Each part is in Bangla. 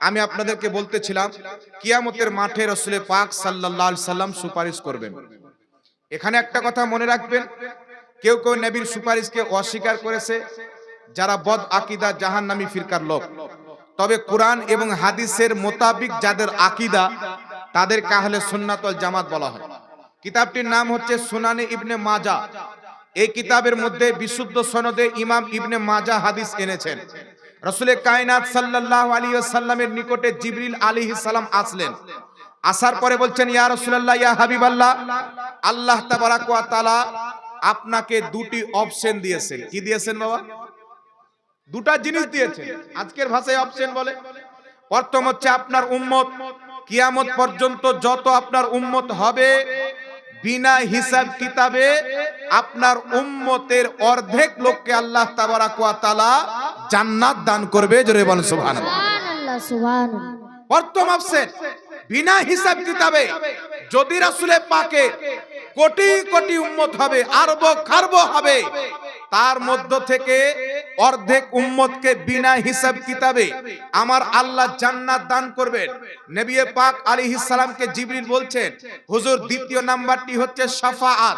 আমি আপনাদেরকে বলতেছিলাম কিয়ামতের মাঠে রাসূল পাক সাল্লাল্লাহু আলাইহি সাল্লাম সুপারিশ করবেন। এখানে একটা কথা মনে রাখবেন, কেউ কেউ নবীর সুপারিশকে অস্বীকার করেছে, যারা বদ আকীদা জাহান্নামী ফিরকার লোক। তবে কোরআন এবং হাদিসের মোতাবিক যাদের আকীদা, তাদেরকে আহলে সুন্নাত ওয়াল জামাত বলা হয়। কিতাবটির নাম হচ্ছে সুনানে ইবনে মাজাহ। এই কিতাবের মধ্যে বিশুদ্ধ সনদে ইমাম ইবনে মাজাহ হাদিস এনেছেন। রাসূলে কায়নাত সাল্লাল্লাহু আলাইহি ওয়াসাল্লামের নিকটে জিবরিল আলাইহিস সালাম আসলেন। আসার পরে বলছেন, ইয়া রাসূলুল্লাহ, ইয়া হাবিবাল্লাহ, আল্লাহ তাবারাক ওয়া তাআলা আপনাকে দুটি অপশন দিয়েছেন। কি দিয়েছেন বাবা? দুটা জিনিস দিয়েছেন। আজকের ভাষায় অপশন বলে। প্রথম হচ্ছে আপনার উম্মত, কিয়ামত পর্যন্ত যত আপনার উম্মত হবে, বিনা হিসাব কিতাবে আপনার উম্মতের অর্ধেক লোককে আল্লাহ তাবারাক ওয়া তাআলা জান্নাত দান করবে। জোরে বলেন সুবহানাল্লাহ। সুবহানাল্লাহ, সুবহানাল্লাহ। প্রথম অপশন, বিনা হিসাব কিতাবে যদি রাসূলে পাকের কোটি কোটি উম্মত হবে, আরব খারব হবে, তার মধ্য থেকে অর্ধেক উম্মতকে বিনা হিসাব কিতাবে আমার আল্লাহ জান্নাত দান করবেন। নবী পাক আলাইহিস সালামকে জিবরিল বলছেন, হুজুর দ্বিতীয় নাম্বারটি হচ্ছে শাফাআত।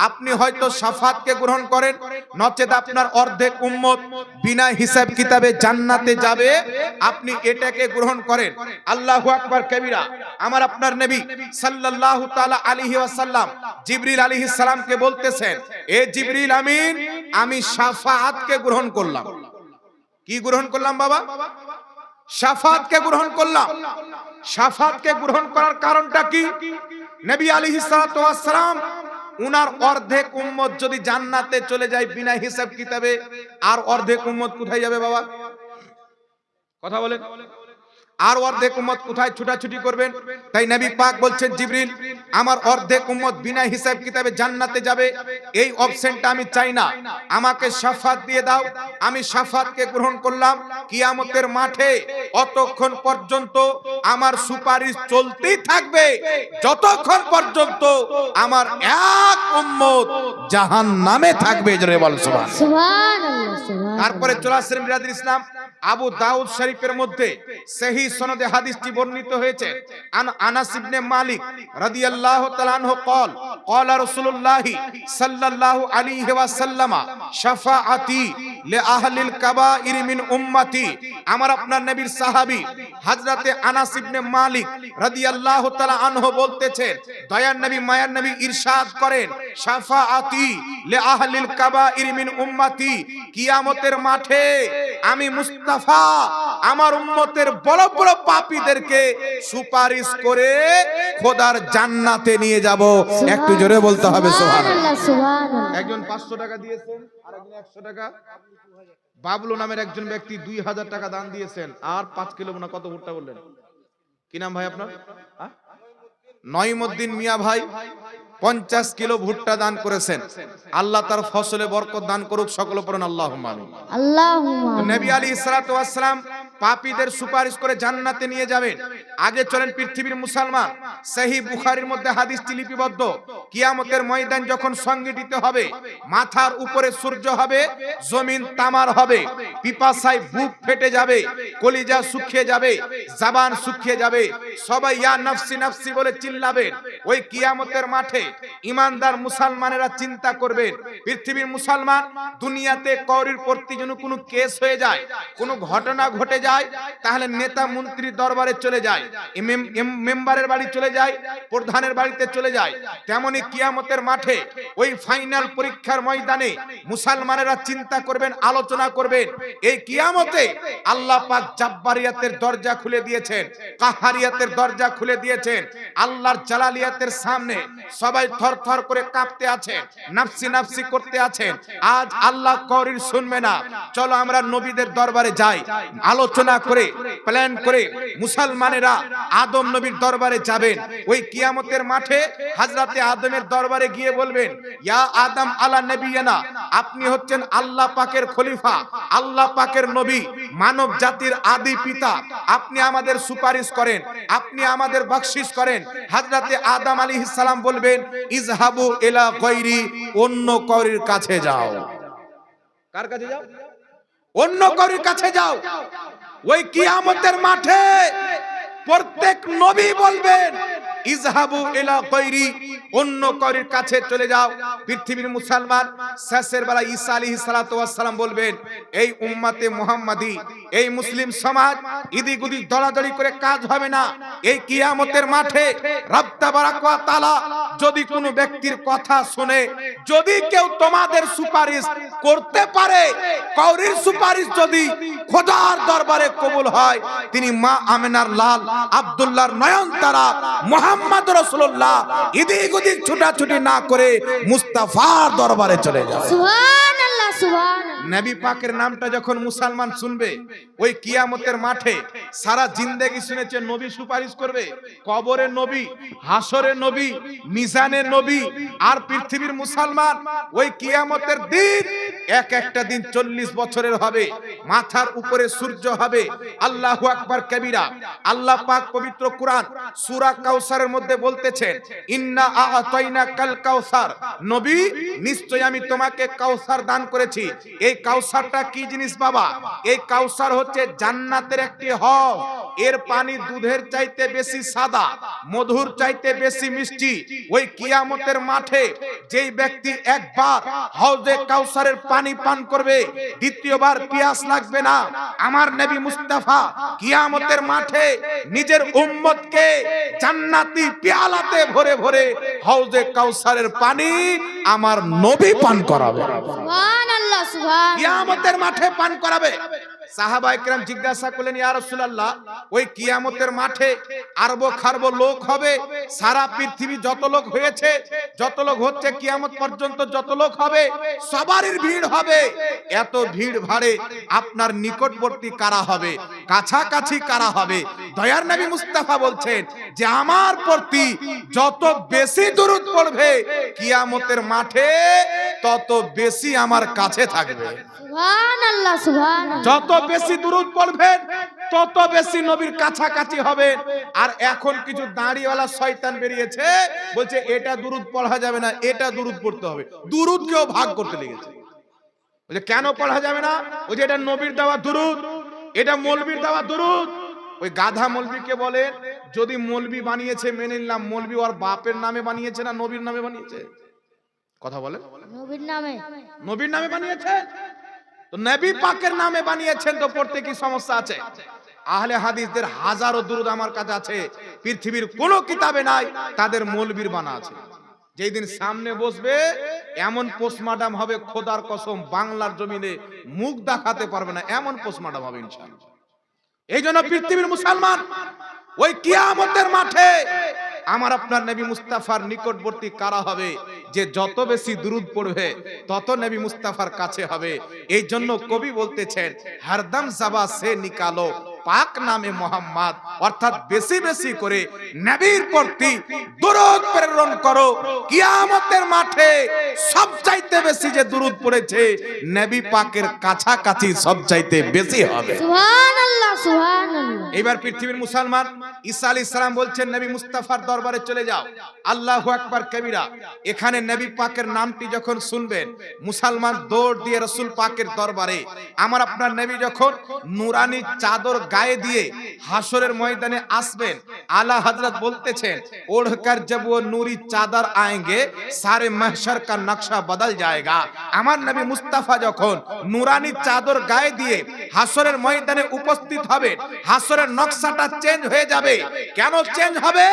আপনি হয়তো শাফাআতকে গ্রহণ করেন, নচেত আপনার অর্ধেক উম্মত বিনা হিসাব কিতাবে জান্নাতে যাবে, আপনি এটাকে গ্রহণ করেন। আল্লাহু আকবার কবিরা। আমার আপনার নবী সাল্লাল্লাহু তাআলা আলাইহি ওয়াসাল্লাম জিবরিল আলাইহিস সালামকে বলতেছেন, এ জিবরিল আমিন, আমি শাফাআতকে গ্রহণ করলাম। কি গ্রহণ করলাম বাবা? শাফাআতকে গ্রহণ করলাম। শাফাআতকে গ্রহণ করার কারণটা কি? নবী আলাইহিস সালাতু ওয়াস সালাম উনার অর্ধেক উম্মত যদি জান্নাতে চলে যায় বিনা হিসাব কিতাবে, আর অর্ধেক উম্মত কোথায় যাবে বাবা? কথা বলেন। আর অর্ধেক উম্মত কোথায় ছুটাছুটি করবেন? তাই নবী পাক বলছেন, জিবরিল, আমার অর্ধেক উম্মত বিনা হিসাব কিতাবে জান্নাতে যাবে, এই অপশনটা আমি চাই না, আমাকে শাফাত দিয়ে দাও। আমি শাফাতকে গ্রহণ করলাম। কিয়ামতের মাঠে অতক্ষণ পর্যন্ত আমার সুপারিশ চলতেই থাকবে যতক্ষণ পর্যন্ত আমার এক উম্মত জাহান্নামে থাকবে। জোরে বল সুবহানাল্লাহ। সুবহানাল্লাহ, সুবহানাল্লাহ। তারপরে চলে আসেন বিরাদুল ইসলাম আবু দাউদ শরীফের মধ্যে সহিহ সনদে হাদিসটি বর্ণিত হয়েছে। আনাস ইবনে মালিক রাদিয়াল্লাহু তাআলা আনহু قال قال رسول الله صلى الله عليه وسلم شفاعتي لأهل الكبائر من উম্মতি। আমার আপনার নবীর সাহাবী হযরতে আনাস ইবনে মালিক রাদিয়াল্লাহু তাআলা আনহু বলতেছেন, দয়ার নবী মায়ার নবী ইরশাদ করেন, শাফাআতি লিআহলিল কাবাইর মিন উম্মতি, কিয়ামতের মাঠে আমি মুস্তাফা আমার উম্মতের বড় বড় পাপীদেরকে সুপারিশ করে খোদার জান্নাতে নিয়ে যাব। একটু জোরে বলতে হবে সুবহানাল্লাহ, সুবহানাল্লাহ। একজন 500 টাকা দিয়েছেন, আর একজন 100 টাকা। বাবলু নামের একজন ব্যক্তি 2000 টাকা দান দিয়েছেন, আর 5 কিলো না কত ভুট্টা বললেন? কি নাম ভাই আপনার? নঈমউদ্দিন মিয়া ভাই 50 কিলো ভুট্টা দান করেছেন। আল্লাহ তার ফসলে বরকত দান করুক, সকলে পড়ুন আল্লাহুম্মা আমিন। আল্লাহুম্মা আমিন। নবী আলাইহিস সালাতু ওয়াস সালাম পাপীদের সুপারিশ করে জান্নাতে নিয়ে যাবেন। আগে চলেন পৃথিবীর মুসলমান, সহিহ বুখারীর মধ্যে হাদিসটি লিপিবদ্ধ, কিয়ামতের ময়দান যখন সংগঠিত হবে, মাথার উপরে সূর্য হবে, জমিন তামার হবে, পিপাসায় বুক ফেটে যাবে, কলিজা শুকিয়ে যাবে, জবান শুকিয়ে যাবে, সবাই ইয়া নফসি নফসি বলে চিল্লাবেন। ওই কিয়ামতের মাঠে ইমানদার মুসলমানেরা চিন্তা করবেন, পৃথিবীর মুসলমান দুনিয়াতে কওরির প্রতি যেন কোনো কেস হয়ে যায়, কোনো ঘটনা ঘটে যায়, তাহলে নেতা মন্ত্রীর দরবারে চলে যায়, মেম্বারের বাড়ি চলে যায়, প্রধানের বাড়িতে চলে যায়। তেমনি কিয়ামতের মাঠে ওই ফাইনাল পরীক্ষার ময়দানে মুসলমানেরা চিন্তা করবেন, আলোচনা করবেন। এই কিয়ামতে আল্লাহ পাক জাব্বারিয়াতের দরজা খুলে দিয়েছেন, কাহারিয়াতের দরজা খুলে দিয়েছেন। আল্লাহর জালালিয়াতের সামনে সবাই থরথর করে কাঁপতে আছেন, নাফসি নাফসি করতে আছেন। আজ আল্লাহ কওরির শুনবে না, চলো আমরা নবীদের দরবারে যাই। আলোচনা করে প্ল্যান করে মুসলমানেরা আদম নবীর দরবারে যাবেন। ওই কিয়ামতের মাঠে হযরতে আদমের দরবারে গিয়ে বলবেন, ইয়া আদম আলা নবিয়ানা, আপনি হচ্ছেন আল্লাহ পাকের খলিফা, আল্লাহ পাকের নবী, মানব জাতির আদি পিতা, আপনি আমাদের সুপারিশ করেন, আপনি আমাদের বখশিশ করেন। হযরতে আদম আলাইহিস সালাম বলবেন, ইযহাবু ইলা গায়রি, অন্য কাউরির কাছে যাও। কার কাছে যাও? অন্য কাউরির কাছে যাও। ওই কিয়ামতের মাঠে প্রত্যেক নবী বলবেন ইযহাবু ইলা গায়রি, অন্য কারোর কাছে চলে যাও। পৃথিবীর মুসলমান শেষের বেলা ঈসা আলাইহিস সালাতু ওয়াস সালাম বলবেন এই উম্মতে মুহাম্মাদি, এই মুসলিম সমাজ ইদিক উদিক দলাদলি করে কাজ হবে না। এই কিয়ামতের মাঠে রব তাবারাক ওয়া তাআলা যদি কোনো ব্যক্তির কথা শুনে, যদি কেউ তোমাদের সুপারিশ করতে পারে, কাউরির সুপারিশ যদি খোদার দরবারে কবুল হয়, তিনি মা আমেনার লাল আব্দুল্লাহর নয়নতারা মুহাম্মদ রাসূলুল্লাহ এদিক ওদিক ছুটাছুটি না করে মুস্তাফার দরবারে চলে যাবে। সুবহানাল্লাহ সুবহানাল্লাহ। নবী পাকের নামটা যখন মুসলমান শুনবে, ওই কিয়ামতের মাঠে সারা জিন্দেগি শুনেছে নবী সুপারিশ করবে, কবরের নবী, হাসরের নবী, মিজানের নবী, আর পৃথিবীর মুসলমান ওই কিয়ামতের দিন এক একটা দিন 40 বছরের হবে, মাথার উপরে সূর্য হবে। আল্লাহু আকবার কবিরা। আল্লাহ পাক পবিত্র কুরআন সূরা কাউসারের মধ্যে বলতেছেন ইন্না আ'তাইনা কাল কাউসার, নবী নিশ্চয় আমি তোমাকে কাউসার দান করেছি। এই কাউসারটা কি জিনিস বাবা? এই কাউসার হচ্ছে জান্নাতের একটি হ্রদ, এর পানি দুধের চাইতে বেশি সাদা, মধুর চাইতে বেশি মিষ্টি। ওই কিয়ামতের মাঠে যেই ব্যক্তি একবার হাউজে কাউসারের পানি পান করবে, দ্বিতীয়বার পিয়াস লাগবে না। আমার নবী মুস্তাফা কিয়ামতের মাঠে নিজের উম্মতকে জান্নাতি পেয়ালাতে ভরে ভরে হাউজে কাউসারের পানি আমার নবী পান করাবে। সুবহানাল্লাহ সুবহানাল্লাহ। কিয়ামতের মাঠে পান করাবে। সাহাবায়ে কেরাম জিজ্ঞাসা করলেন ইয়া রাসূলুল্লাহ, ওই কিয়ামতের মাঠে আরব খারব লোক হবে, সারা পৃথিবী যত লোক হয়েছে, যত লোক হচ্ছে, কিয়ামত পর্যন্ত যত লোক হবে সবারই ভিড় হবে। এত ভিড় ভাড়ে আপনার নিকটবর্তী কারা হবে, কাছাকাছি কারা হবে? দয়ার নবী মুস্তাফা বলছেন যে আমার প্রতি যত বেশি দরুদ পড়বে কিয়ামতের মাঠে তত বেশি আমার কাছে থাকবে। সুবহানাল্লাহ সুবহানাল্লাহ। যত বেশি দুরূদ পড়বেন তত বেশি নবীর কাছাকাছি হবে। আর এখন কিছু দাড়িওয়ালা শয়তান বেরিয়েছে, বলছে এটা দুরূদ পড়া যাবে না, এটা দুরূদ পড়তে হবে। দুরূদকেও ভাগ করতে লেগেছে। বলছে কেন পড়া যাবে না? ওই যে এটা নবীর দেওয়া দুরূদ, এটা মৌলবীর দেওয়া দুরূদ। ওই গাধা মৌলবীকে বলেন যদি মৌলবী বানিয়েছে মেনে নিলাম, মৌলবী ওর বাপের নামে বানিয়েছে না নবীর নামে বানিয়েছে? কথা বলেন। নবীর নামে। নবীর নামে বানিয়েছে তো নবী পাকের নামে বানিয়েছেন, তো পড়তে কি সমস্যা আছে? আহলে হাদিসদের হাজারো দুরূদ আমার কাছে আছে, পৃথিবীর কোন কিতাবে নাই, তাদের মৌলবীর বানা আছে। যেই দিন সামনে বসবে এমন পোস্টমার্টাম হবে, খোদার কসম বাংলার জমিনে মুখ দেখাতে পারবে না, এমন পোস্টমার্টাম হবে ইনশাআল্লাহ। এই জন্য পৃথিবীর মুসলমান ওই কিয়ামতের মাঠে আমার আপনার নবী মুস্তাফার নিকটবর্তী কারা হবে? যে যত বেশি দুরূদ পড়বে তত নবী মুস্তাফার কাছে হবে। এই জন্য কবি বলতেছেন হরদম জবা সে নিকালো পাক নামে মোহাম্মদ, অর্থাৎ বেশি বেশি করে নবীর প্রতি দুরূদ প্রেরণ করো। কিয়ামতের মাঠে সবচাইতে বেশি যে দুরূদ পড়েছে নবী পাকের কাছাকাছি সবচাইতে বেশি হবে। সুবহানাল্লাহ সুবহানাল্লাহ। এবার পৃথিবীর মুসলমান ঈসা আলাইহিস সালাম বলছেন নবী মুস্তাফার দরবারে চলে যাও। আল্লাহু আকবার কবিরা। এখানে নবী পাকের নামটি যখন শুনবেন মুসলমান দৌড় দিয়ে রাসূল পাকের দরবারে। আমার আপনার নবী যখন নূরানি চাদর গায়ে দিয়ে হাসরের ময়দানে আসবেন, আলা হযরত বলতেছেন ওढ़कर जब वो नूरी चादर आएंगे सारे महशर का नक्शा बदल जाएगा। আমার নবী মুস্তাফা যখন নূরানি চাদর গায়ে দিয়ে হাসরের ময়দানে উপস্থিত হবে, হাসরের নকশাটা চেঞ্জ হয়ে যাবে। কেন চেঞ্জ হবে?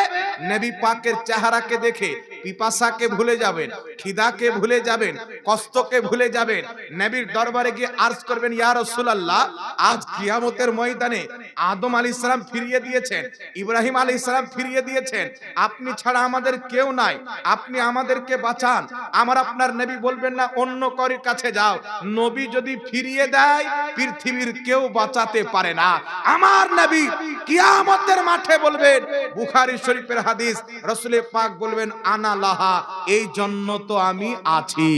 নবী পাকের চেহারাকে দেখে পিপাসাকে ভুলে যাবেন, খিদাকে ভুলে যাবেন, কষ্টকে ভুলে যাবেন। নবীর দরবারে গিয়ে আরজ করবেন ইয়া রাসূলুল্লাহ, আজ কিয়ামতের ময়দানে আদম আলাইহিস সালাম ফিরিয়ে দিয়েছেন, ইব্রাহিম আলাইহিস সালাম ফিরিয়ে দিয়েছেন, আপনি ছাড়া আমাদের কেউ নাই, আপনি আমাদেরকে বাঁচান। আমার আপনার নবী বলবেন না অন্য কারোর কাছে যাও। নবী যদি ফিরিয়ে দেয় পৃথিবীর কেউ বাঁচাতে পারে না। আমার নবী কিয়ামতের মাঠে বলবেন, বুখারী শরীফের হাদিস, রাসূল পাক বলবেন আনা লাহা, এই জন্য তো আমি আছি।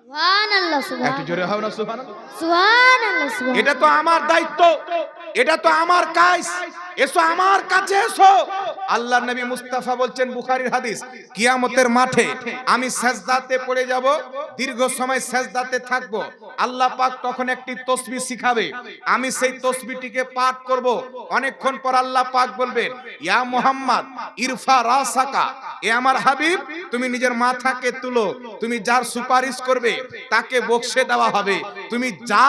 সুবহানাল্লাহ একটু সুবহানাল্লাহ। জোরে হবে না সুবহানাল্লাহ? সুবহানাল্লাহ সুবহানাল্লাহ। এটা তো আমার দায়িত্ব, এটা তো আমার কাজ। এসো আমার কাছে এসো। আল্লাহর নবী মুস্তাফা বলছেন, বুখারীর হাদিস, কিয়ামতের মাঠে আমি সেজদাতে পড়ে যাব, দীর্ঘ সময় সেজদাতে থাকব। আল্লাহ পাক তখন একটি তাসবিহ শিখাবে, আমি সেই তাসবিহটিকে পাঠ করব। অনেকক্ষণ পর আল্লাহ পাক বলবেন, ইয়া মুহাম্মদ ইরফা রাসাকা, এ আমার হাবিব তুমি নিজের মাথাকে তুলো, তুমি যার সুপারিশ করবে তাকে বকশে দেওয়া হবে, তুমি যা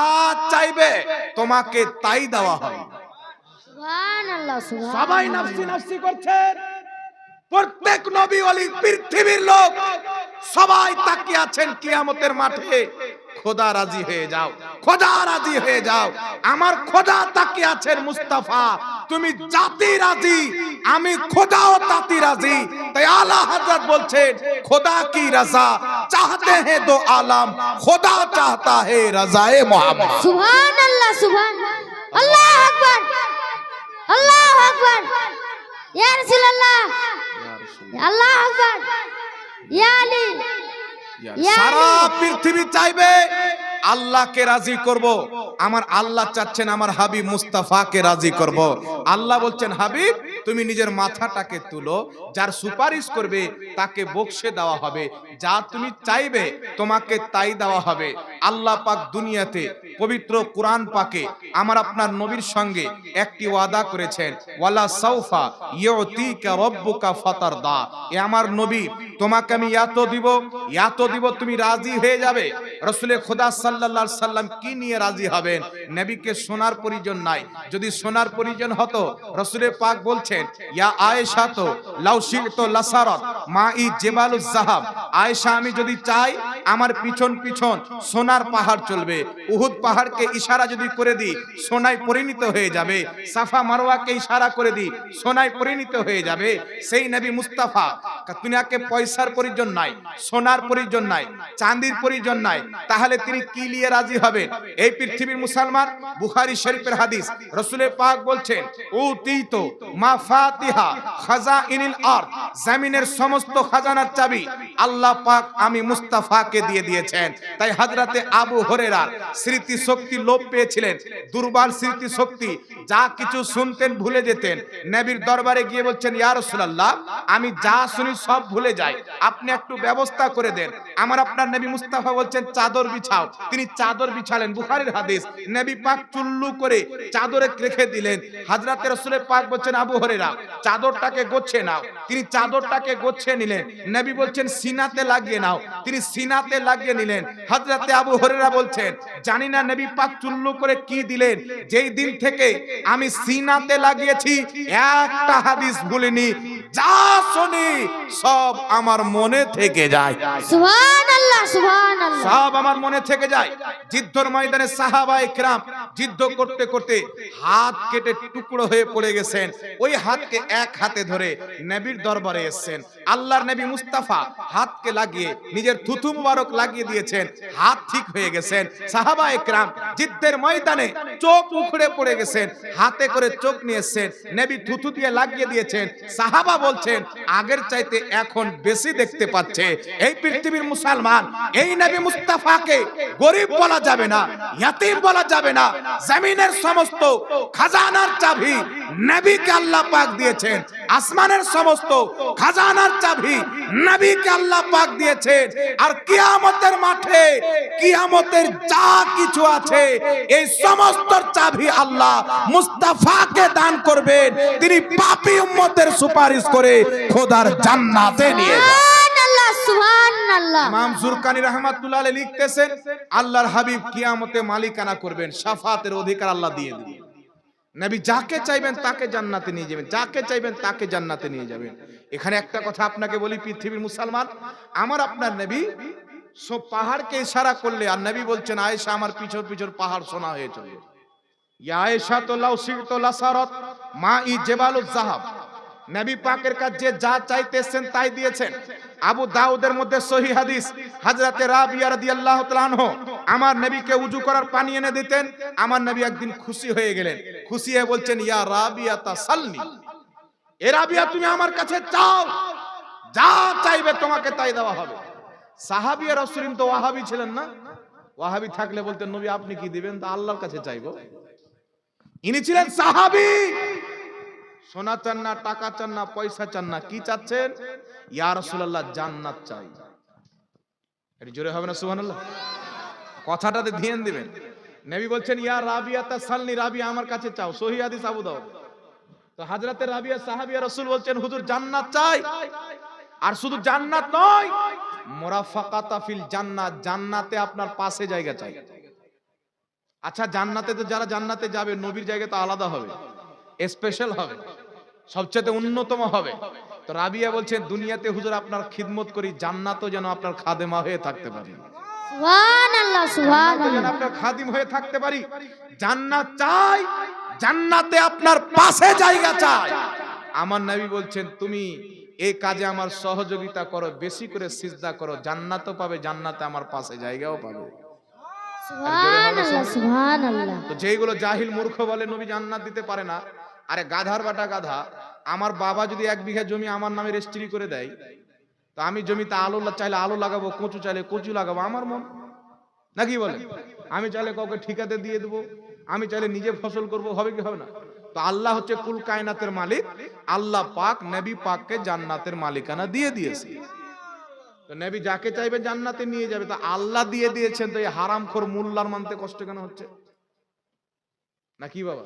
চাইবে তোমাকে তাই দেওয়া হবে। সুবহানাল্লাহ সবাই সুবহানাল্লাহ। নাফসি নাফসি করছেন, প্রত্যেক নবী ওলি পৃথিবীর লোক সবাই তাকিয়ে আছেন কিয়ামতের মাঠে। খোদা রাজি হয়ে যাও, খোদা রাজি হয়ে যাও। আমার খোদা তাকিয়ে আছেন, মুস্তাফা তুমি জাতি রাজি, আমি খোদাও তাতি রাজি। তাই আলা হযরত বলছেন, খোদা কি রাজা চাহতে हैं दो आलम, খোদা চাহতা है रज़ाए मोहम्मद। সুবহানাল্লাহ সুবহানাল্লাহ। আল্লাহু আকবার, আল্লাহু আকবার, ইয়া রাসূলুল্লাহ, আল্লাহু আকবার, ইয়া আলী, ইয়া সারা আলী। পৃথিবী চাইবে আল্লাহকে রাজি করব, আমার আল্লাহ চাচ্ছেন আমার হাবিব মুস্তাফাকে রাজি করব। আল্লাহ বলছেন, হাবিব তুমি নিজের মাথাটাকে তুলো, যার সুপারিশ করবে তাকে বকশে দেওয়া হবে, যা তুমি চাইবে তোমাকে তাই দেওয়া হবে। আল্লাহ পাক দুনিয়াতে পবিত্র কোরআন পাকে আমার আপনার নবীর সঙ্গে একটি ওয়াদা করেছেন, ওয়ালা সাউফা ইউতিকা রাব্বুকা ফাতারদা, এ আমার নবী তোমাকে আমি এত দিব তুমি রাজি হয়ে যাবে। রাসূলে খোদা সাল্লাল্লাহু আলাইহি সাল্লাম কি নিয়ে রাজি হবেন? নবীকে সোনার প্রয়োজন নাই, যদি সোনার প্রয়োজন হতো রাসূলে পাক বলছেন, ইয়া আয়েশা তো লাউ শি'তু লাসারাত মাই জিবালুজ যাহাব, আয়েশা আমি যদি চাই আমার পিছন পিছন সোনার পাহাড় চলবে, উহুদ পাহাড়কে ইশারা যদি করে দিই সোনায় পরিণত হয়ে যাবে, সাফা মারওয়াকে ইশারা করে দিই সোনায় পরিণত হয়ে যাবে। সেই নবী মুস্তাফা দুনিয়াকে পয়সার প্রয়োজন নাই, সোনার প্রয়োজন নাই, চাঁদির প্রয়োজন নাই, তাহলে তিনি কি নিয়ে রাজি হবেন? এই পৃথিবীর মুসলমান, বুখারী শরীফের হাদিস, রাসূলে পাক বলছেন, উতিতু মাফাতিহা খাজাইনিল আরদ, জমিনের সমস্ত খাজানার চাবি আল্লাহ পাক আমি মুস্তাফাকে দিয়ে দিয়েছেন। তাই হযরতে আবু হুরায়রার স্মৃতি শক্তি লোপ পেয়েছিলেন, দুর্বল স্মৃতি শক্তি, যা কিছু শুনতেন ভুলে যেতেন। নবীর দরবারে গিয়ে বলছেন, ইয়া রাসূলুল্লাহ আমি যা শুনি সব ভুলে যাই, আপনি একটু ব্যবস্থা করে দেন। আমার আপনার নবী মুস্তাফা বলছেন, চাদর বিছাও, তিনি চাদর বিছালেন, বুখারীর হাদিস। নবী পাক চুল্লু করে চাদরে রেখে দিলেন। হযরতে রাসূলে পাক বলছেন, আবু হুরায়রা চাদরটাকে গোছে নাও, তিনি চাদরটাকে গোছে নিলেন। নবী বলছেন, সিনাতে লাগিয়ে নাও, তিনি সিনাতে লাগিয়ে নিলেন। হযরতে আবু হুরায়রা বলছেন, জানি না নবী পাক চুল্লু করে কি দিলেন, যেই দিন থেকে আমি সিনাতে লাগিয়েছি একটা হাদিস ভুলিনি, যা শুনি সব আমার মনে থেকে যায়, সুবহানাল্লাহ সুবহানাল্লাহ। সব আমার মনে থেকে যায়। যুদ্ধের ময়দানে সাহাবায়ে কেরাম যুদ্ধ করতে করতে হাত কেটে টুকরো হয়ে পড়ে গেছেন, ওই হাতকে এক হাতে ধরে নবীর দরবারে এসেছেন। আল্লাহর নবী মুস্তাফা হাতকে লাগিয়ে নিজের থুতু মুবারক লাগিয়ে দিয়েছেন, হাত ঠিক হয়ে গেছেন। সাহাবায়ে কেরাম যুদ্ধের ময়দানে চোখ উখড়ে পড়ে গেছেন, হাতে করে চোখ নিয়ে এসেছেন, নবী থুতু দিয়ে লাগিয়ে দিয়েছেন। সাহাবা বলছেন, আগের চাইতে এখন বেশি দেখতে পাচ্ছে। এই পৃথিবীর মুসলমান, এই নবী মুস্তাফাকে গরিব বলা যাবে না, ইয়াতীম বলা যাবে না। জমিনের সমস্ত খাজানার চাবি নবীকে আল্লাহ পাক দিয়েছেন, আসমানের সমস্ত খাজানার চাবি নবীকে আল্লাহ পাক দিয়েছেন। আর কিয়ামতের মাঠে কিয়ামতের যা কিছু আছে এই সমস্ত চাবি আল্লাহ মুস্তাফাকে দান করবেন, তিনি পাপী উম্মতের সুপারিশ করে খোদার জান্নাতে নিয়ে যাবেন। সুবহানাল্লাহ সুবহানাল্লাহ। ইমাম জুরকানি রাহমাতুল্লাহ আলাইহি লিখতেছেন, আল্লাহর হাবিব কিয়ামতে মালিকানা করবেন, শাফাতের অধিকার আল্লাহ দিয়ে দিবেন। নবী যাকে চাইবেন তাকে জান্নাতে নিয়ে যাবেন, যাকে চাইবেন তাকে জান্নাতে নিয়ে যাবেন। এখানে একটা কথা আপনাকে বলি, পৃথিবীর মুসলমান, আমার আপনার নবী সব পাহাড়কে ইশারা করলে, আর নবী বলছেন, আয়েশা আমার পিছন পিছন পাহাড় সোনা হয়ে চলে। ইয়া আয়েশা তো লাউ শি'তু লাসারাত মাই জিবালুজ যাহাব, নবী পাকের কাছে যা চাইতেছেন তাই দিয়েছেন। আবু দাউদের মধ্যে সহিহ হাদিস, হযরতে রাবিয়া রাদিয়াল্লাহু তাআলা আনহু আমার নবীকে ওযু করার পানি এনে দিতেন। আমার নবী একদিন খুশি হয়ে গেলেন, খুশি হয়ে বলছেন, ইয়া রাবিয়া তাসালনি, এ রাবিয়া তুমি আমার কাছে চাও, যা চাইবে তোমাকে তাই দেওয়া হবে। সাহাবী রাসূল তো ওয়াহাবী ছিলেন না, ওয়াহাবী থাকলে বলতেন, নবী আপনি কি দিবেন? তা আল্লাহর কাছে চাইবো। ইনি ছিলেন সাহাবী, সোনা চান না, টাকা চান না, পয়সা চান না, কি চাচ্ছেন? ইয়া রাসূলুল্লাহ জান্নাত চাই। এর জোরে হবে না সুবহানাল্লাহ? কথাটাতে ধ্যান দিবেন। নবী বলছেন ইয়া রাবিয়া তাসালনি, রাবিয়া আমার কাছে চাও, সহিহ হাদিস আবু দাউদ। তো হযরতে রাবিয়া সাহাবিয়া রাসূল বলছেন হুজুর জান্নাত চাই, আর শুধু জান্নাত নয়, মুরাফাকাতা ফিল জান্নাত, জান্নাতে আপনার পাশে জায়গা চাই। আচ্ছা জান্নাতে তো যারা জান্নাতে যাবে নবীর জায়গা তো আলাদা হবে, স্পেশাল হবে, সবচেয়ে উন্নতম হবে। তো রাবিয়া বলছেন দুনিয়াতে হুজুর আপনার খিদমত করি, জান্নাতও যেন আপনার খাদেমা হয়ে থাকতে পারি, সুবহানাল্লাহ জান্নাতও যেন সুবহানাল্লাহ। আপনার খাদিম হয়ে থাকতে পারি। জান্নাত চাই, জান্নাতে আপনার পাশে জায়গা চাই। আমার নবী বলছেন তুমি এই কাজে আমার সহযোগিতা করো, বেশি করে সিজদা করো, জান্নাতও পাবে, জান্নাতে আমার পাশে জায়গাও পাবে। সুবহানাল্লাহ সুবহানাল্লাহ। তো যেইগুলো জাহিল মূর্খ বলে নবী জান্নাত দিতে পারে না, আরে গাধার বাটা গাধা, আমার বাবা যদি 1 বিঘা জমি আমার নামে রেজিস্ট্রি করে দেয়, তো আমি জমিতে আলু চাইলে আলু লাগাবো, কচু চাইলে কচু লাগাবো, আমার মন নাকি বলে? আমি চাইলে কাউকে ঠিকাতে দিয়ে দেবো, আমি চাইলে নিজে ফসল করব, হবে কি হবে না? তো আল্লাহ হচ্ছে কুল কায়নাতের মালিক, আল্লাহ পাক নবী পাককে জান্নাতের মালিকানা দিয়ে দিয়েছে। তো নবী যাকে চাইবে জান্নাতে নিয়ে যাবে। তো আল্লাহ দিয়ে দিয়েছেন, তো এই হারামখোর মোল্লার মানতে কষ্ট কেন হচ্ছে? নাকি বাবা?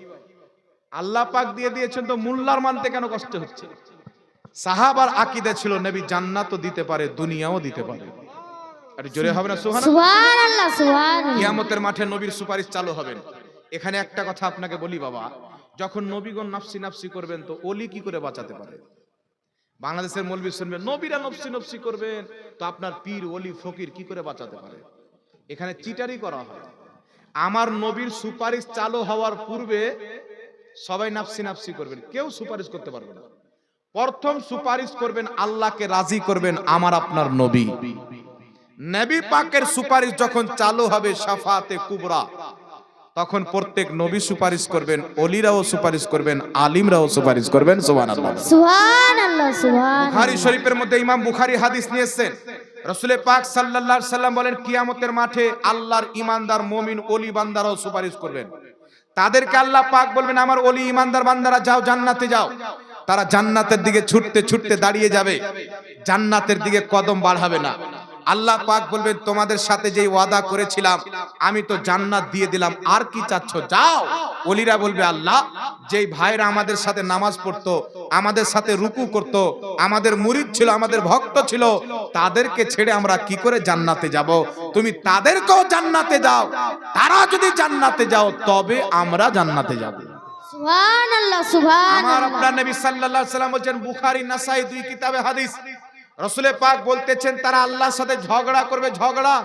আল্লাহ পাক দিয়ে দিয়েছেন, তো মোল্লার মানতে কেন কষ্ট হচ্ছে? সাহাবার আকীদা ছিল নবী জান্নাতও দিতে পারে, দুনিয়াও দিতে পারে। আর জোরে হবে না সুবহানাল্লাহ? সুবহানাল্লাহ সুবহানাল্লাহ। কিয়ামতের মাঠে নবীর সুপারিশ চালু হবেন। এখানে একটা কথা আপনাকে বলি বাবা, যখন নবীগণ নাফসি নাফসি করবেন, তো ওলি কি করে বাঁচাতে পারে? বাংলাদেশের মৌলবি শুনবেন নবীরা নফসি নফসি করবেন, তো আপনার পীর ওলি ফকির কি করে বাঁচাতে পারে? এখানে চিটারি করা হয়। আমার নবীর সুপারিশ চালু হওয়ার পূর্বে সবাই নাফসি নাফসি করবেন, কেউ সুপারিশ করতে পারবে না। প্রথম সুপারিশ করবেন, আল্লাহকে রাজি করবেন আমার আপনার নবী। নবী পাকের সুপারিশ যখন চালু হবে শাফাতে কুবরা, তখন প্রত্যেক নবী সুপারিশ করবেন, ওলিরাও সুপারিশ করবেন, আলিমরাও সুপারিশ করবেন। সুবহানাল্লাহ সুবহানাল্লাহ সুবহানাল্লাহ। বুখারী শরীফের মধ্যে ইমাম বুখারী হাদিস নিয়েছেন, রাসূল পাক সাল্লাল্লাহু আলাইহি সাল্লাম বলেন কিয়ামতের মাঠে আল্লাহর ঈমানদার মুমিন ওলি বান্দারাও সুপারিশ করবেন। তাদেরকে আল্লাহ পাক বলবেন আমার ওলি ঈমানদার বান্দারা যাও জান্নাতে যাও। তারা জান্নাতের দিকে ছুটতে ছুটতে দাঁড়িয়ে যাবে, জান্নাতের দিকে কদম বাড়াবে না। আল্লাহ পাক বলবেন তোমাদের সাথে যেই ওয়াদা করেছিলাম আমি তো জান্নাত দিয়ে দিলাম, আর কি চাচ্ছ, যাও। ওলিরা বলবে আল্লাহ যেই ভাইরা আমাদের সাথে নামাজ পড়তো, আমাদের সাথে রুকু করত, আমাদের মুরিদ ছিল, আমাদের ভক্ত ছিল, তাদেরকে ছেড়ে আমরা কি করে জান্নাতে যাব? তুমি তাদেরকেও জান্নাতে যাও, তারা যদি জান্নাতে যাও তবে আমরা জান্নাতে যাব। সুবহানাল্লাহ আমার সুবহানাল্লাহ। আপনার নবী সাল্লাল্লাহু আলাইহি সাল্লাম বলেন, বুখারী নাসাই 2 কিতাবে হাদিস, রাসূল পাক বলতেছেন তারা আল্লাহর সাথে ঝগড়া করবে, ঝগড়া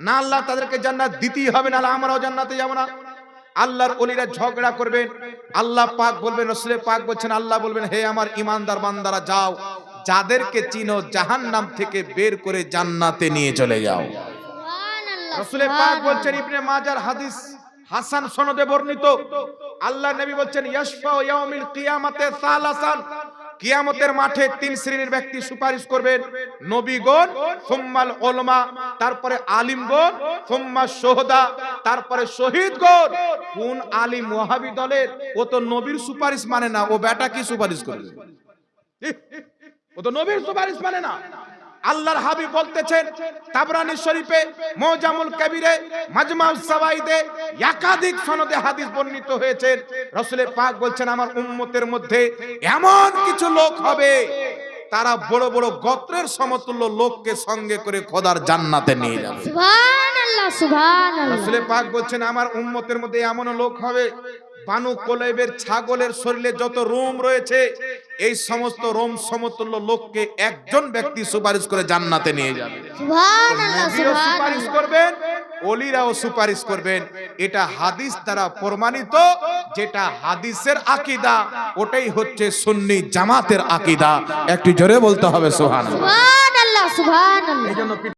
না, আল্লাহ তাদেরকে জান্নাত দিতেই হবে, না আমরাও জান্নাতে যাব না। আল্লাহর ওলিরা ঝগড়া করবেন, আল্লাহ পাক বলবেন, রাসূল পাক বলছেন, আল্লাহ বলবেন হে আমার ঈমানদার বান্দারা যাও, যাদেরকে চিনো জাহান্নাম থেকে বের করে জান্নাতে নিয়ে চলে যাও। সুবহানাল্লাহ রাসূল পাক বলছেন, ইবনে মাজার হাদিস হাসান সনদে বর্ণিত, আল্লাহ নবী বলছেন ইয়াশফা ইয়াউমিল কিয়ামাতে সালাসান, কিয়ামতের মাঠে 3 শ্রেণীর ব্যক্তি সুপারিশ করবেন, নবীগণ, সুম্মাল উলামা, তারপরে আলিমগণ, সুম্মা শুহাদা, তারপরে শহীদগণ। কোন আলিম ওয়াহাবি দলের, ও তো নবীর সুপারিশ মানে না, ও বেটা কি সুপারিশ করবে? ও তো নবীর সুপারিশ মানে না। আল্লাহর হাবিব বলতেছেন তাবরানী শরীফে, মুজামুল কবিরে, মাজমাউস সাওয়াইদে একাধিক সনদে হাদিস বর্ণিত হয়েছে, রাসূল পাক বলছেন আমার উম্মতের মধ্যে এমন কিছু লোক হবে তারা বড় বড় গোত্রের সমতুল্য লোককে সঙ্গে করে খোদার জান্নাতে নিয়ে যাবে। সুবহানাল্লাহ সুবহানাল্লাহ। রাসূল পাক বলছেন আমার উম্মতের মধ্যে এমন লোক হবে বানু কোলাইবের ছাগলের শরীরে যত রোম রয়েছে, এই সমস্ত রোম সমতুল্য লোককে একজন ব্যক্তি সুপারিশ করে জান্নাতে নিয়ে যাবে। সুবহানাল্লাহ নবীও সুপারিশ সুবহানাল্লাহ। করবেন, ওলিরাও সুপারিশ করবেন। এটা হাদিস দ্বারা প্রমাণিত, যেটা হাদিসের আকীদা ওটাই হচ্ছে সুন্নি জামাতের আকীদা। একটু জোরে বলতে হবে সুবহানাল্লাহ। সুবহানাল্লাহ সুবহানাল্লাহ। এইজন্য